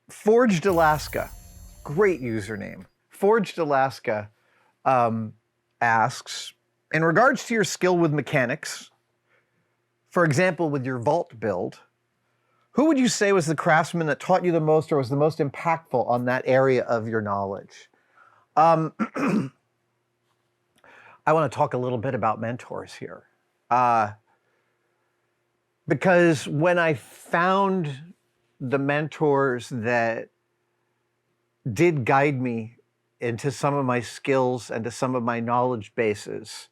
Forged Alaska, great username. Forged Alaska asks, in regards to your skill with mechanics, for example, with your vault build, who would you say was the craftsman that taught you the most or was the most impactful on that area of your knowledge? I want to talk a little bit about mentors here. Because when I found the mentors that did guide me into some of my skills and to some of my knowledge bases,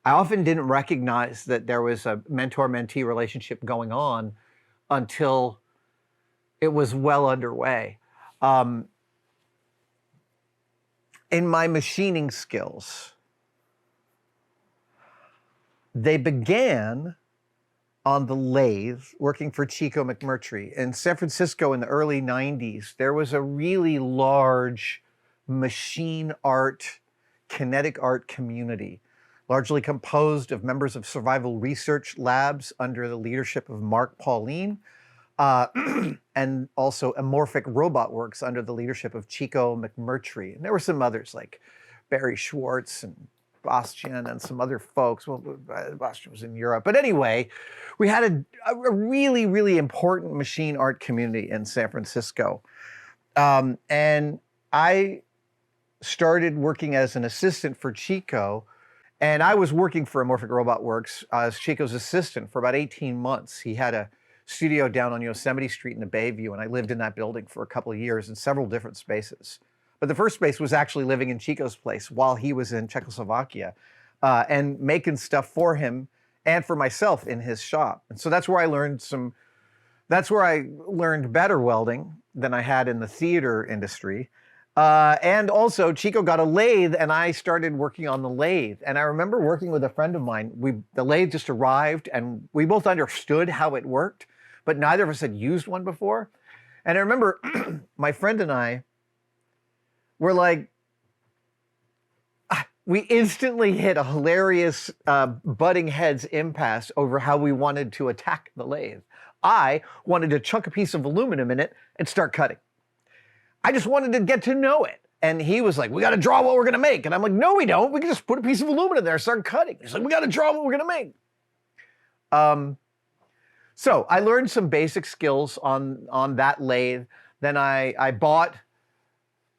I often didn't recognize that there was a mentor-mentee relationship going on until it was well underway. In my machining skills, they began on the lathe working for Chico McMurtry. In San Francisco in the early 90s, there was a really large machine art, kinetic art community, largely composed of members of survival research labs under the leadership of Mark Pauline, and also Amorphic Robot Works under the leadership of Chico McMurtry. And there were some others like Barry Schwartz and Bastian and some other folks. Well, Bastian was in Europe. But anyway, we had a really, really important machine art community in San Francisco. And I started working as an assistant for Chico. And I was working for Amorphic Robot Works as Chico's assistant for about 18 months. He had a studio down on Yosemite Street in the Bayview, and I lived in that building for a couple of years in several different spaces. But the first space was actually living in Chico's place while he was in Czechoslovakia and making stuff for him and for myself in his shop. And so that's where I learned better welding than I had in the theater industry. And also Chico got a lathe and I started working on the lathe. And I remember working with a friend of mine. The lathe just arrived and we both understood how it worked, but neither of us had used one before. And I remember my friend and I were like, we instantly hit a hilarious butting heads impasse over how we wanted to attack the lathe. I wanted to chuck a piece of aluminum in it and start cutting. I just wanted to get to know it. And he was like, we got to draw what we're going to make. And I'm like, no, we don't. We can just put a piece of aluminum there and start cutting. He's like, we got to draw what we're going to make. So I learned some basic skills on that lathe. Then I bought,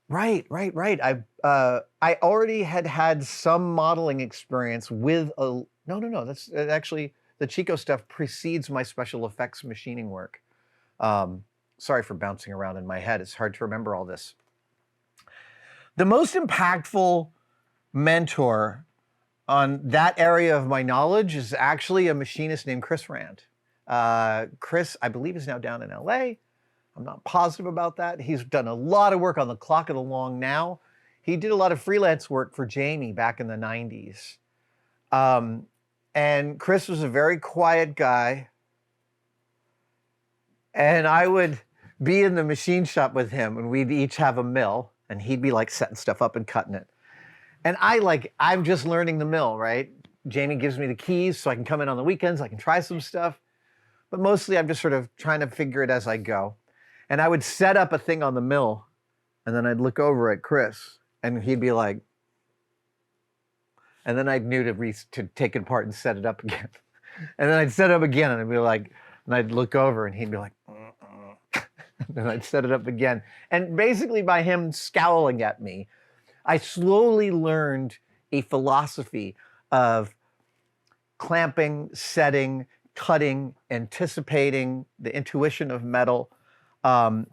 right. I already had some modeling experience with no. That's actually, the Chico stuff precedes my special effects machining work. Sorry for bouncing around in my head. It's hard to remember all this. The most impactful mentor on that area of my knowledge is actually a machinist named Chris Rand. Chris, I believe, is now down in LA. I'm not positive about that. He's done a lot of work on the Clock of the Long Now. He did a lot of freelance work for Jamie back in the 90s. And Chris was a very quiet guy. And I would be in the machine shop with him and we'd each have a mill and he'd be like setting stuff up and cutting it. And I'm just learning the mill, right? Jamie gives me the keys so I can come in on the weekends, I can try some stuff. But mostly I'm just sort of trying to figure it as I go. And I would set up a thing on the mill and then I'd look over at Chris and he'd be like, and then I knew to take it apart and set it up again. And then I'd set it up again and I'd be like, and I'd look over and he'd be like, and then I'd set it up again. And basically by him scowling at me, I slowly learned a philosophy of clamping, setting, cutting, anticipating, the intuition of metal.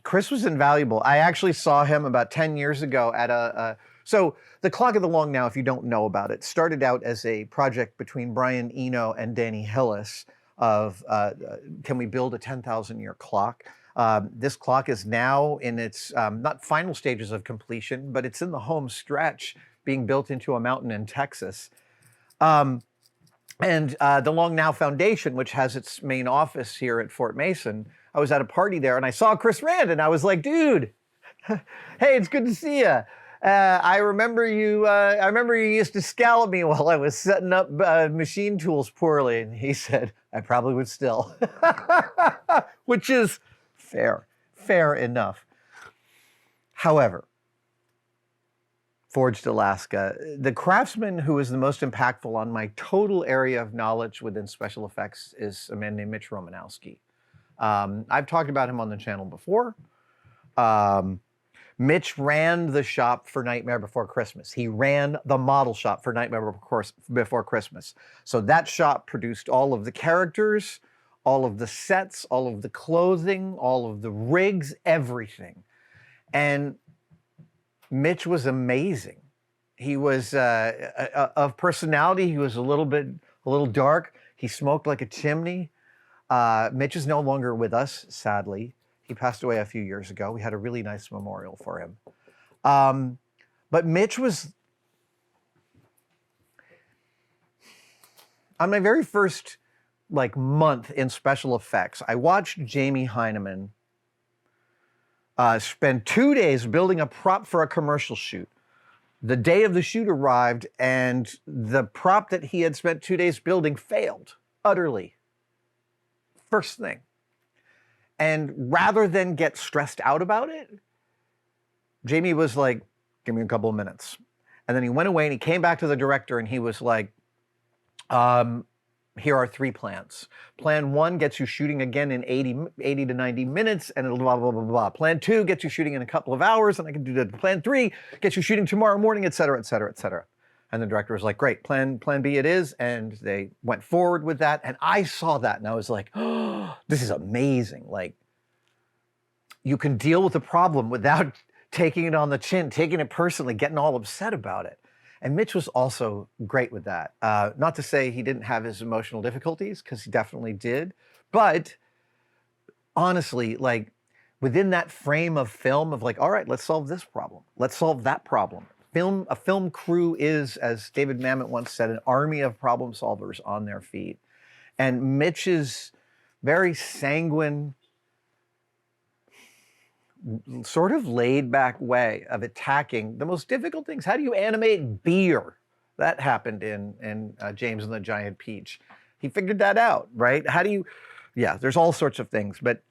Chris was invaluable. I actually saw him about 10 years ago at so the Clock of the Long Now, if you don't know about it, started out as a project between Brian Eno and Danny Hillis of can we build a 10,000-year clock? This clock is now in its not final stages of completion, but it's in the home stretch being built into a mountain in Texas. And the Long Now Foundation, which has its main office here at Fort Mason, I was at a party there and I saw Chris Rand and I was like, dude, hey, it's good to see you. I remember you used to scowl at me while I was setting up machine tools poorly. And he said, I probably would still, which is fair enough. However, Forged Alaska, the craftsman who is the most impactful on my total area of knowledge within special effects is a man named Mitch Romanowski. I've talked about him on the channel before. Mitch ran the shop for Nightmare Before Christmas. He ran the model shop for Nightmare Before Christmas. So that shop produced all of the characters, all of the sets, all of the clothing, all of the rigs, everything. And Mitch was amazing. He was of personality. He was a little dark. He smoked like a chimney. Mitch is no longer with us, sadly. He passed away a few years ago. We had a really nice memorial for him. But Mitch was, on my very first month in special effects, I watched Jamie Hyneman spend 2 days building a prop for a commercial shoot. The day of the shoot arrived, and the prop that he had spent 2 days building failed utterly. First thing. And rather than get stressed out about it, Jamie was like, give me a couple of minutes. And then he went away and he came back to the director and he was like, here are 3 plans. Plan 1 gets you shooting again in 80 to 90 minutes and it'll blah, blah, blah, blah. Plan 2 gets you shooting in a couple of hours and I can do that. Plan 3 gets you shooting tomorrow morning, et cetera, et cetera, et cetera. And the director was like, great, plan B it is. And they went forward with that. And I saw that and I was like, oh, this is amazing. Like, you can deal with the problem without taking it on the chin, taking it personally, getting all upset about it. And Mitch was also great with that. Not to say he didn't have his emotional difficulties, because he definitely did. But honestly, like within that frame of film of like, all right, let's solve this problem. Let's solve that problem. A film crew is, as David Mamet once said, an army of problem solvers on their feet. And Mitch's very sanguine, sort of laid back way of attacking the most difficult things. How do you animate beer? That happened in James and the Giant Peach. He figured that out, right? How do you, yeah, there's all sorts of things, but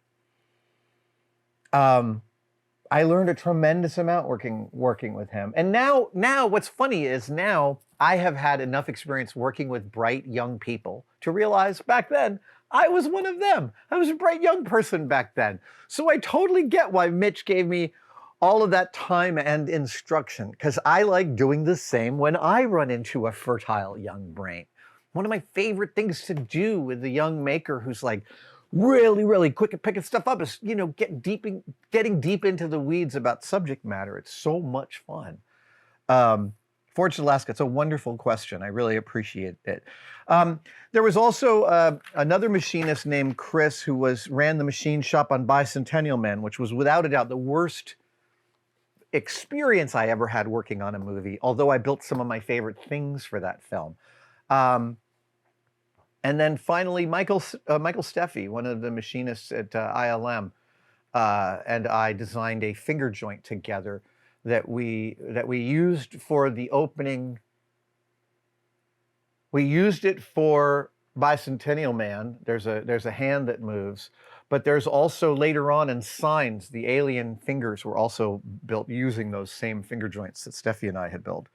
I learned a tremendous amount working with him. And now what's funny is now I have had enough experience working with bright young people to realize back then I was one of them. I was a bright young person back then. So I totally get why Mitch gave me all of that time and instruction, because I like doing the same when I run into a fertile young brain. One of my favorite things to do with a young maker who's like really, really quick at picking stuff up is, getting deep into the weeds about subject matter. It's so much fun. Forged Alaska, it's a wonderful question. I really appreciate it. There was also another machinist named Chris who ran the machine shop on Bicentennial Man, which was without a doubt the worst experience I ever had working on a movie, although I built some of my favorite things for that film. And then finally, Michael Steffi, one of the machinists at ILM, and I designed a finger joint together that we used for the opening. We used it for Bicentennial Man. There's a hand that moves, but there's also later on in Signs, the alien fingers were also built using those same finger joints that Steffi and I had built.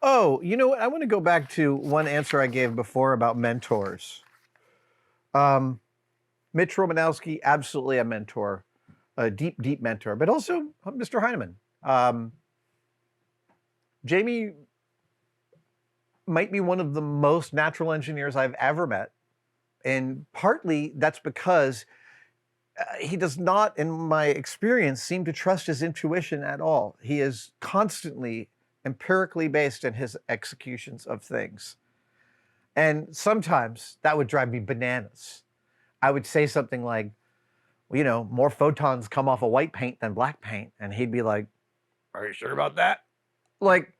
Oh, you know what? I want to go back to one answer I gave before about mentors. Mitch Romanowski, absolutely a mentor, a deep, deep mentor, but also Mr. Hyneman. Jamie might be one of the most natural engineers I've ever met. And partly that's because he does not, in my experience, seem to trust his intuition at all. He is constantly empirically based in his executions of things. And sometimes that would drive me bananas. I would say something like, well, more photons come off of white paint than black paint. And he'd be like, are you sure about that? Like,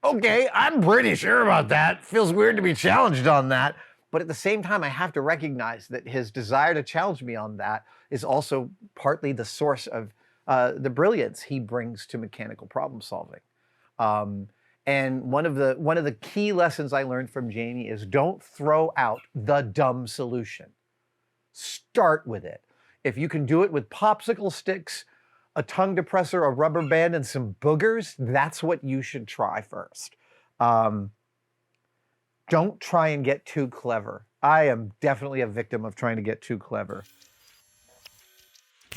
okay, I'm pretty sure about that. Feels weird to be challenged on that. But at the same time, I have to recognize that his desire to challenge me on that is also partly the source of the brilliance he brings to mechanical problem solving. And one of the key lessons I learned from Jamie is don't throw out the dumb solution. Start with it. If you can do it with popsicle sticks, a tongue depressor, a rubber band, and some boogers, that's what you should try first. Don't try and get too clever. I am definitely a victim of trying to get too clever.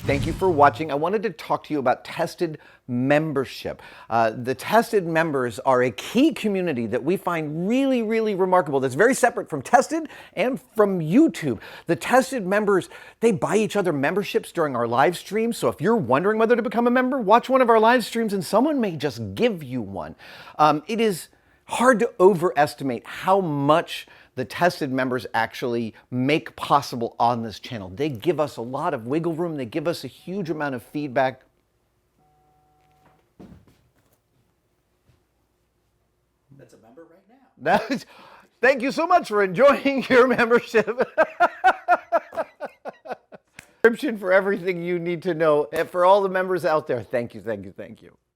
Thank you for watching. I wanted to talk to you about Tested membership. The Tested members are a key community that we find really, really remarkable. That's very separate from Tested and from YouTube. The Tested members, they buy each other memberships during our live streams. So if you're wondering whether to become a member, watch one of our live streams and someone may just give you one. It is hard to overestimate how much the Tested members actually make possible on this channel. They give us a lot of wiggle room. They give us a huge amount of feedback. That's a member right now. Thank you so much for enjoying your membership. Description for everything you need to know. And for all the members out there, thank you, thank you, thank you.